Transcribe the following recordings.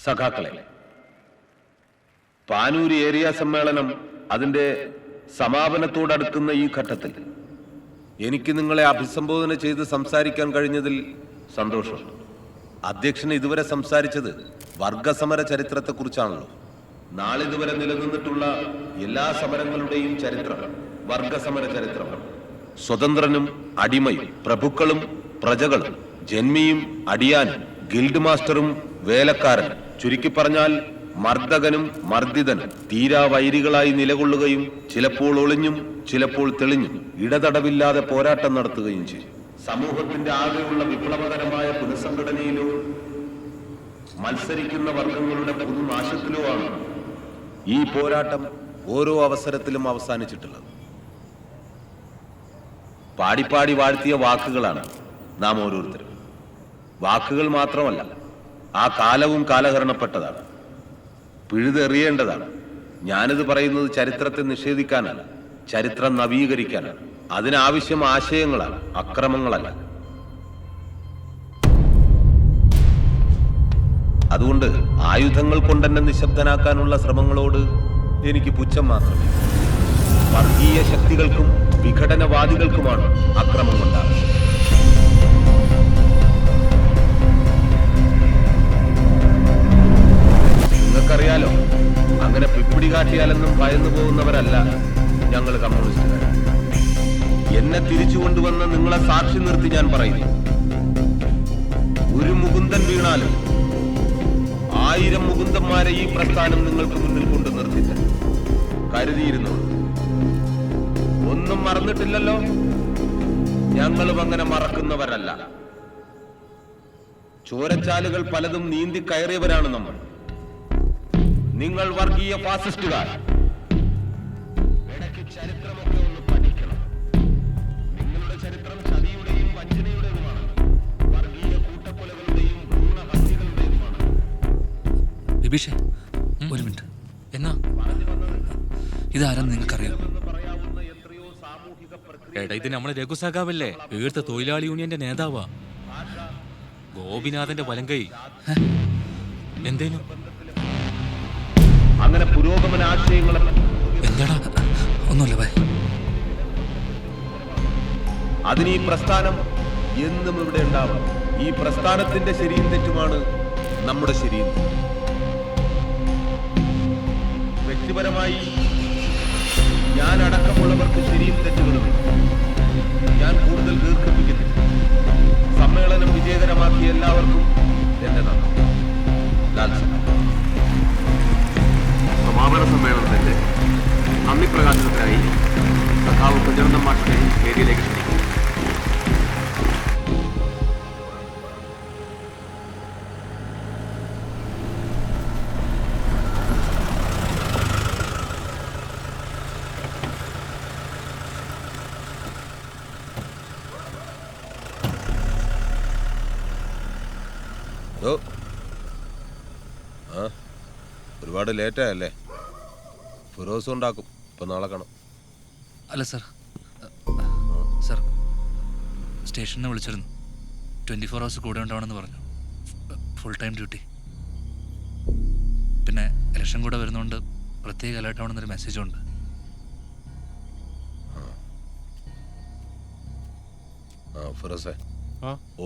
സഖാക്കളെ, പാനൂര് ഏരിയ സമ്മേളനം അതിന്റെ സമാപനത്തോടടുക്കുന്ന ഈ ഘട്ടത്തിൽ എനിക്ക് നിങ്ങളെ അഭിസംബോധന ചെയ്ത് സംസാരിക്കാൻ കഴിഞ്ഞതിൽ സന്തോഷമുണ്ട്. അധ്യക്ഷൻ ഇതുവരെ സംസാരിച്ചത് വർഗസമര ചരിത്രത്തെക്കുറിച്ചാണല്ലോ. നാളിതുവരെ നിലനിന്നിട്ടുള്ള എല്ലാ സമരങ്ങളുടെയും ചരിത്രം വർഗസമര ചരിത്രമാണ്. സ്വതന്ത്രനും അടിമയും, പ്രഭുക്കളും പ്രജകളും, ജന്മിയും അടിയാനും, ഗിൽഡ് മാസ്റ്ററും വേലക്കാരനും, ചുരുക്കി പറഞ്ഞാൽ മർദ്ദകനും മർദ്ദിതനും തീരാവൈരികളായി നിലകൊള്ളുകയും ചിലപ്പോൾ ഒളിഞ്ഞും ചിലപ്പോൾ തെളിഞ്ഞും ഇടതടവില്ലാതെ പോരാട്ടം നടത്തുകയും ചെയ്യും. സമൂഹത്തിന്റെ ആകെയുള്ള വിപ്ലവകരമായ പുനഃസംഘടനയിലോ മത്സരിക്കുന്ന വർഗങ്ങളുടെ പുതുനാശത്തിലോ ആണ് ഈ പോരാട്ടം ഓരോ അവസരത്തിലും അവസാനിച്ചിട്ടുള്ളത്. പാടിപ്പാടി വാഴ്ത്തിയ വാക്കുകളാണ് നാം ഓരോരുത്തരും. വാക്കുകൾ മാത്രമല്ല, ആ കാലവും കാലഹരണപ്പെട്ടതാണ്, പിഴുതെറിയേണ്ടതാണ്. ഞാനിത് പറയുന്നത് ചരിത്രത്തെ നിഷേധിക്കാനല്ല, ചരിത്രം നവീകരിക്കാനാണ്. അതിനാവശ്യം ആശയങ്ങളാണ്, അക്രമങ്ങളല്ല. അതുകൊണ്ട് ആയുധങ്ങൾ കൊണ്ടെന്നെ നിശബ്ദനാക്കാനുള്ള ശ്രമങ്ങളോട് എനിക്ക് പുച്ഛം മാത്രമേ. വർഗീയ ശക്തികൾക്കും വിഘടനവാദികൾക്കുമാണ് അക്രമം കൊണ്ടാകുന്നത്. നിങ്ങൾക്കറിയാലോ, അങ്ങനെ പിപ്പിടി കാട്ടിയാലെന്നും ഭയന്നു പോകുന്നവരല്ല ഞങ്ങൾ കമ്മ്യൂണിസ്റ്റുകാർ. എന്നെ തിരിച്ചു കൊണ്ടുവന്ന് നിങ്ങളെ സാക്ഷി നിർത്തി ഞാൻ പറയുന്നു, ഒരു മുകുന്ദൻ വീണാലും 1000 മുകുന്ദന്മാരെ ഈ പ്രസ്ഥാനം നിങ്ങൾക്ക് മുന്നിൽ കൊണ്ട് നിർത്തില്ല. കരുതിയിരുന്നു. ഒന്നും മറന്നിട്ടില്ലല്ലോ. ഞങ്ങളും അങ്ങനെ മറക്കുന്നവരല്ല. ചോരച്ചാലുകൾ പലതും നീന്തി കയറിയവരാണ് നമ്മൾ. നിങ്ങൾ വർഗീയ ഫാസിസ്റ്റുകാർ. ഇടയ്ക്ക് ചരിത്രമൊക്കെ ഒന്ന് പഠിക്കണം. നിങ്ങളുടെ ചരിത്രം ചതിയുടെയും വഞ്ചനയുടേതുമാണ്, വർഗീയ കൂട്ടക്കൊലകളുടെയും ഭ്രൂണഹത്യകളുടേതുമാണ്. ബിബീഷേ, ഒരു മിനിറ്റ്. എന്നാ ഇതാരെന്ന് നിങ്ങൾക്കറിയാം? എടാ, ഇത് നമ്മളെ രഘുസഖാവല്ലേ, ഈർത്ത തൊഴിലാളി യൂണിയന്റെ നേതാവാ, ഗോപിനാഥന്റെ വലങ്കൈ. എന്തേനു അങ്ങനെ പുരോഗമന ആശയങ്ങളെ എന്താടാ? ഒന്നുമില്ല ഭായ്. അതിന് ഈ പ്രസ്ഥാനം എന്നും ഇവിടെ ഉണ്ടാവും. ഈ പ്രസ്ഥാനത്തിന്റെ ശരിയും തെറ്റുമാണ് നമ്മുടെ ശരിയും. വ്യക്തിപരമായി ഞാൻ അടക്കമുള്ളവർക്ക് ശരിയും തെറ്റുകളും ഞാൻ കൂടുതൽ ദീർഘിപ്പിക്കുന്നില്ല. സമ്മേളനം വിജയകരമാക്കിയ എല്ലാവർക്കും എന്റെ നന്ദി. ലാൽ സഖാവ്. സമാപന സമ്മേളനത്തിന്റെ നന്ദി പ്രകാശനത്തിനായി സഖാവ് കുഞ്ഞനന്ദൻ മാഷിനെ വേദിയിലേക്ക് ക്ഷണിക്കുന്നു. ഒരുപാട് ലേറ്റായല്ലേ? ഫിറോസ് ഉണ്ടാക്കും. ഇപ്പൊ നാളെ കാണാം. അല്ല സാർ, സാർ സ്റ്റേഷനിൽ വിളിച്ചിരുന്നു. 24 hours കൂടെ ഉണ്ടാവണമെന്ന് പറഞ്ഞു. Full time duty. പിന്നെ ഇലക്ഷൻ കൂടെ വരുന്നതുകൊണ്ട് പ്രത്യേക അലേർട്ട് ആവണമെന്നൊരു മെസ്സേജുണ്ട്. ഫിറോസേ,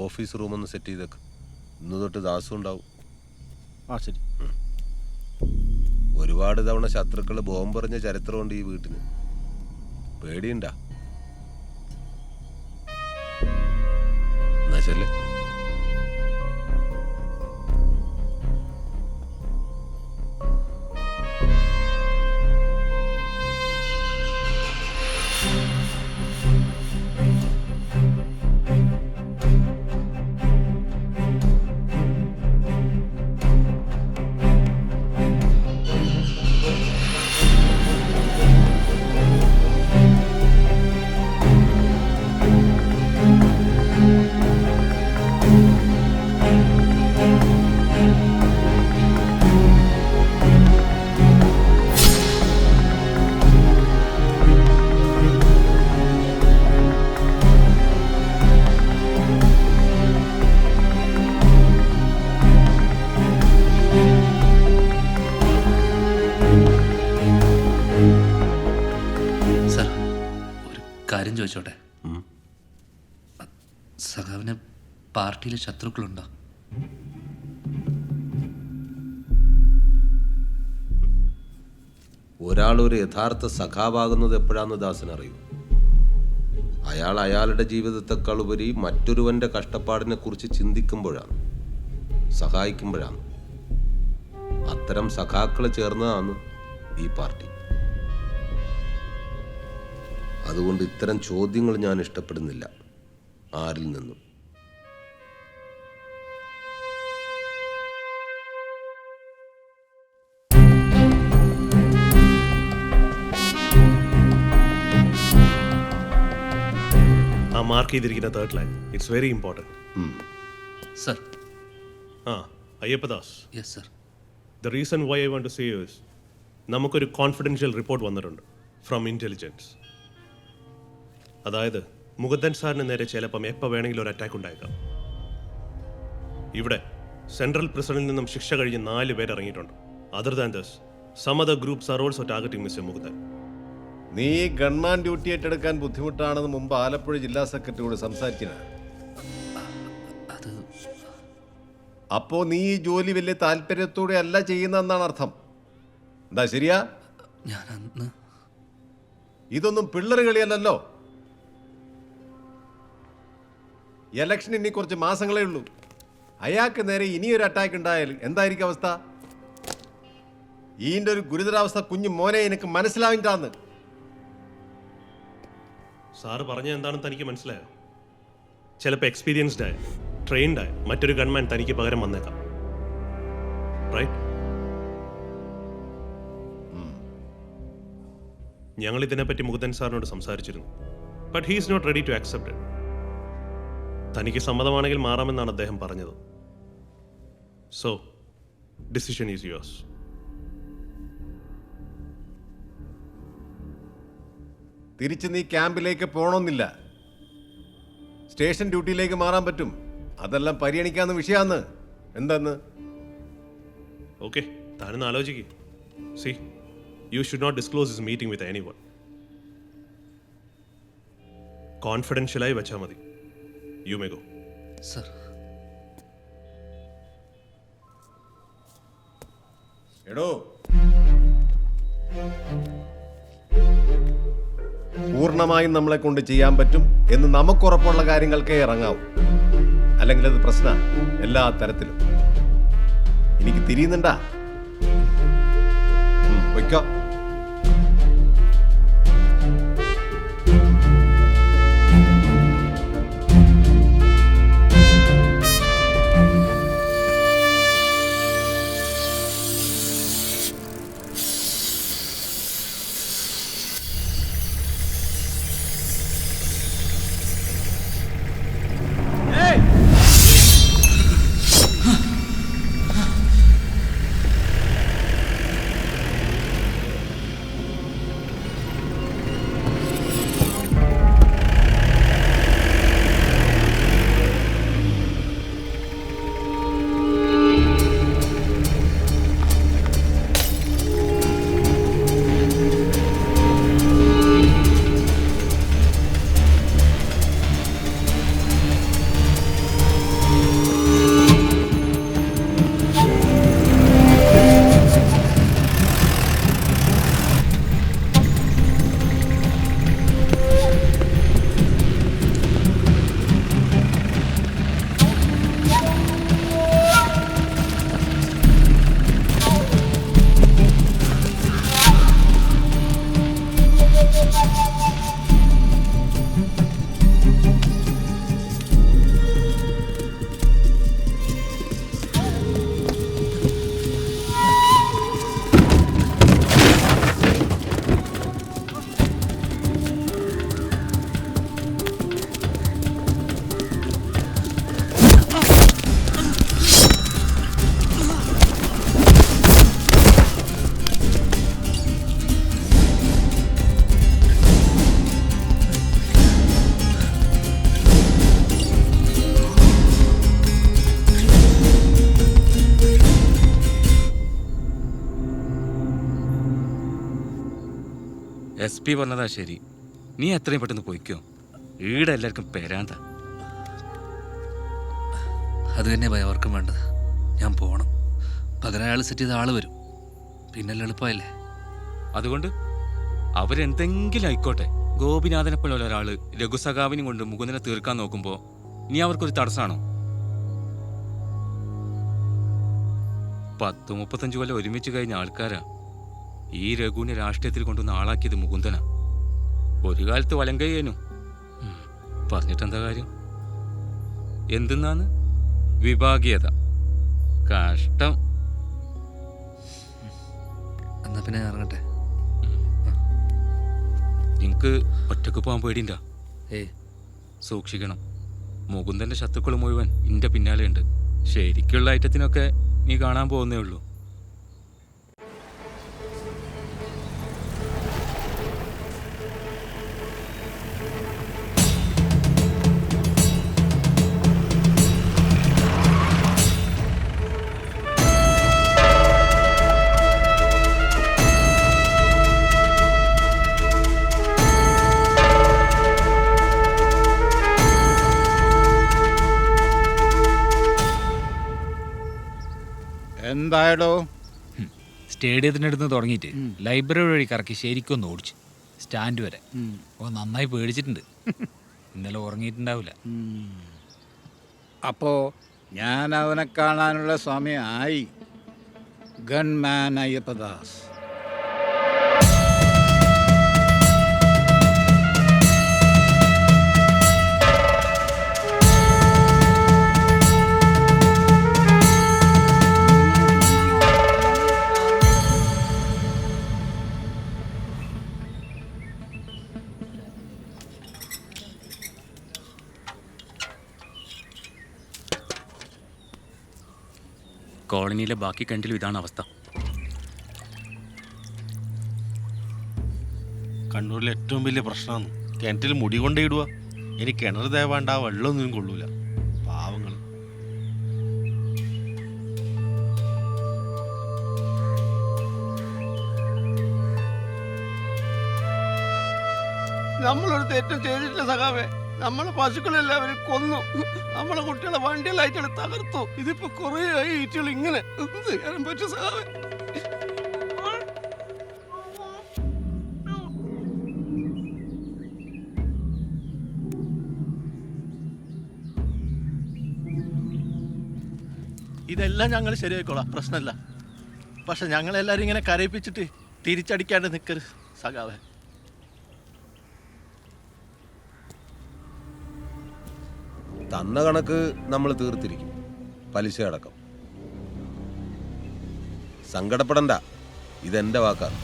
ഓഫീസ് റൂം ഒന്ന് സെറ്റ് ചെയ്തേക്ക്. ഇന്ന് തൊട്ട് ദാസും ഉണ്ടാവും. ശരി. ഒരുപാട് തവണ ശത്രുക്കൾ ബോംബെറിഞ്ഞ ചരിത്രമുണ്ട് ഈ വീട്ടിന്. പേടിയുണ്ടാ? എന്നാ ശരി. ചോദിച്ചോട്ടെ? സഖാവിന് പാർട്ടിയിൽ ശത്രുക്കളുണ്ടോ? ഒരാൾ ഒരു യഥാർത്ഥ സഖാവാകുന്നത് എപ്പോഴാന്ന് ദാസൻ അറിയൂ. അയാൾ അയാളുടെ ജീവിതത്തെക്കാൾ ഉപരി മറ്റൊരുവന്റെ കഷ്ടപ്പാടിനെ കുറിച്ച് ചിന്തിക്കുമ്പോഴാണ്, സഹായിക്കുമ്പോഴാണ്. അത്തരം സഖാക്കളെ ചേർന്നതാണ് ഈ പാർട്ടി. അതുകൊണ്ട് ഇത്തരം ചോദ്യങ്ങൾ ഞാൻ ഇഷ്ടപ്പെടുന്നില്ല ആരിൽ നിന്നും. ആ മാർക്ക് ചെയ്തിരിക്കുന്ന third line, it's very important. Sir. ആ Ayyappadas, yes sir. The reason why I want to say is, നമുക്കൊരു കോൺഫിഡൻഷ്യൽ റിപ്പോർട്ട് വന്നിട്ടുണ്ട് ഫ്രം ഇൻ്റലിജൻസ്. അതായത് മുകുന്ദൻ സാറിന് നേരെ ചിലപ്പം എപ്പോൾ വേണമെങ്കിലും ഒരു അറ്റാക്ക് ഉണ്ടായേക്കാം. ഇവിടെ സെൻട്രൽ പ്രിസണിൽ നിന്നും ശിക്ഷ കഴിഞ്ഞ് 4 പേർ ഇറങ്ങിയിട്ടുണ്ട്. Other than this, some other groups are also targeting mister Mukundan. നീ ഗൺമാൻ ഡ്യൂട്ടി ഏറ്റെടുക്കാൻ ബുദ്ധിമുട്ടാണെന്ന് മുമ്പ് ആലപ്പുഴ ജില്ലാ സെക്രട്ടറിയോട് സംസാരിച്ചിന. അത് അപ്പോ നീ ഈ ജോലി വലിയ താല്പര്യത്തോടെ അല്ല ചെയ്യുന്നതെന്നാണ് അർത്ഥം. എന്താ ശരിയാ? ഞാൻ അന്ന് ഇതൊന്നും പിള്ളേർ കളിയല്ലല്ലോ. ഇലക്ഷൻ ഇനി കുറച്ച് മാസങ്ങളേ ഉള്ളൂ. അയാൾക്ക് നേരെ ഇനിയൊരു അറ്റാക്ക് ഉണ്ടായാൽ എന്തായിരിക്കും അവസ്ഥ? ഈൻ്റെ ഒരു ഗുരുതരാവസ്ഥ കുഞ്ഞു മോനെ എനിക്ക് മനസ്സിലാവിട്ടാന്ന്. സാറ് പറഞ്ഞ എന്താണെന്ന് തനിക്ക് മനസ്സിലായോ? ചിലപ്പോൾ എക്സ്പീരിയൻസ്ഡ് ആയ, ട്രെയിൻഡ് ആയ മറ്റൊരു ഗൺമാൻ തനിക്ക് പകരം വന്നേക്കാം. റൈറ്റ്? ഞങ്ങൾ ഇതിനെപ്പറ്റി മുകുന്ദൻ സാറിനോട് സംസാരിച്ചിരുന്നു. But he is not ready to accept it. തനിക്ക് സമ്മതമാണെങ്കിൽ മാറാമെന്നാണ് അദ്ദേഹം പറഞ്ഞത്. So decision is yours. തിരിച്ച് നീ ക്യാമ്പിലേക്ക് പോകണമെന്നില്ല. സ്റ്റേഷൻ ഡ്യൂട്ടിയിലേക്ക് മാറാൻ പറ്റും. അതെല്ലാം പരിഗണിക്കാവുന്ന വിഷയമാണ്. എന്താന്ന്? ഓക്കെ, താനൊന്ന് ആലോചിക്കുക. See, you should not disclose this meeting with anyone. കോൺഫിഡൻഷ്യലായി വെച്ചാൽ മതി. You may go. സർ. എടോ, പൂർണ്ണമായും നമ്മളെ കൊണ്ട് ചെയ്യാൻ പറ്റും എന്ന് നമുക്കുറപ്പുള്ള കാര്യങ്ങൾക്കേ ഇറങ്ങാവൂ. അല്ലെങ്കിൽ അത് പ്രശ്നമാണ് എല്ലാ തരത്തിലും. എനിക്ക് തിരിയുന്നുണ്ടാ? വയ്ക്കോ. SP പറഞ്ഞതാ ശരി. നീ എത്രയും പെട്ടെന്ന് പോയിക്കോ. ഈടെ എല്ലാവർക്കും പെരാന്ത. അത് തന്നെ ഭയ അവർക്കും വേണ്ടത്. ഞാൻ പോകണം. പകരം അയാൾ സെറ്റ് ചെയ്ത ആള് വരും. പിന്നെല്ലാം എളുപ്പമല്ലേ. അതുകൊണ്ട് അവരെന്തെങ്കിലും ആയിക്കോട്ടെ. ഗോപിനാഥനെ പോലെ ഒരാള് രഘുസഖാവിനും കൊണ്ട് മുകുന്ദനെ തീർക്കാൻ നോക്കുമ്പോ നീ അവർക്കൊരു തടസ്സമാണോ? 10-35 കൊല്ലം ഒരുമിച്ച് കഴിഞ്ഞ ആൾക്കാരാ ഈ രഘുവിനെ രാഷ്ട്രീയത്തിൽ കൊണ്ടുവന്ന് ആളാക്കിയത് മുകുന്ദനാ. ഒരു കാലത്ത് വലം കയ്യേനു. പറഞ്ഞിട്ടെന്താ കാര്യം? എന്തെന്നാണ് വിഭാഗീയത. കഷ്ടം. എന്നാ പിന്നെ ഞാൻ ഇറങ്ങട്ടെ. നിനക്ക് ഒറ്റക്ക് പോകാൻ പേടിണ്ടാ? ഏയ്, സൂക്ഷിക്കണം. മുകുന്ദന്റെ ശത്രുക്കൾ മുഴുവൻ നിന്റെ പിന്നാലെ ഉണ്ട്. ശരിക്കുള്ള ഐറ്റത്തിനൊക്കെ നീ കാണാൻ പോകുന്നേ ഉള്ളൂ. എന്തായടോ? സ്റ്റേഡിയത്തിൻ്റെ അടുത്ത് തുടങ്ങിയിട്ട് ലൈബ്രറി വഴി കറക്കി ശരിക്കും ഒന്ന് ഓടിച്ചു സ്റ്റാൻഡ് വരെ. ഓ നന്നായി പേടിച്ചിട്ടുണ്ട്. ഇന്നലെ ഉറങ്ങിയിട്ടുണ്ടാവില്ല. അപ്പോ ഞാൻ അവനെ കാണാനുള്ള സമയമായി. ഗൺമാൻ അയ്യപ്പദാസ്. കോളനിയിലെ ബാക്കി കിണറ്റിലും ഇതാണ് അവസ്ഥ. കണ്ണൂരിലെ ഏറ്റവും വലിയ പ്രശ്നമാണ് കിണറ്റിൽ മുടി കൊണ്ടേ ഇടുക. ഇനി കിണർ തേവാണ്ട് ആ വെള്ളമൊന്നും കൊള്ളൂല. പാവങ്ങൾ. നമ്മളൊരു തെറ്റും ചെയ്തിട്ടില്ല സഖാവേ. നമ്മളെ പശുക്കളെല്ലാവരും കൊന്നു. നമ്മളെ കുട്ടികളെ വണ്ടിയിലായിട്ട് തകർത്തു. ഇതിപ്പോ കുറെ ആയി ഈറ്റുകൾ ഇങ്ങനെ. എന്ത് ചെയ്യാൻ പറ്റും സഖാവേ? ഇതെല്ലാം ഞങ്ങൾ ശരിയായിക്കോളാം, പ്രശ്നമില്ല. പക്ഷെ ഞങ്ങളെല്ലാരും ഇങ്ങനെ കരയിപ്പിച്ചിട്ട് തിരിച്ചടിക്കാണ്ട് നിൽക്കരുത് സഖാവേ. തന്ന കണക്ക് നമ്മൾ തീർത്തിരിക്കും, പലിശ അടക്കം. സങ്കടപ്പെടണ്ട, ഇതെന്റെ വാക്കാണ്.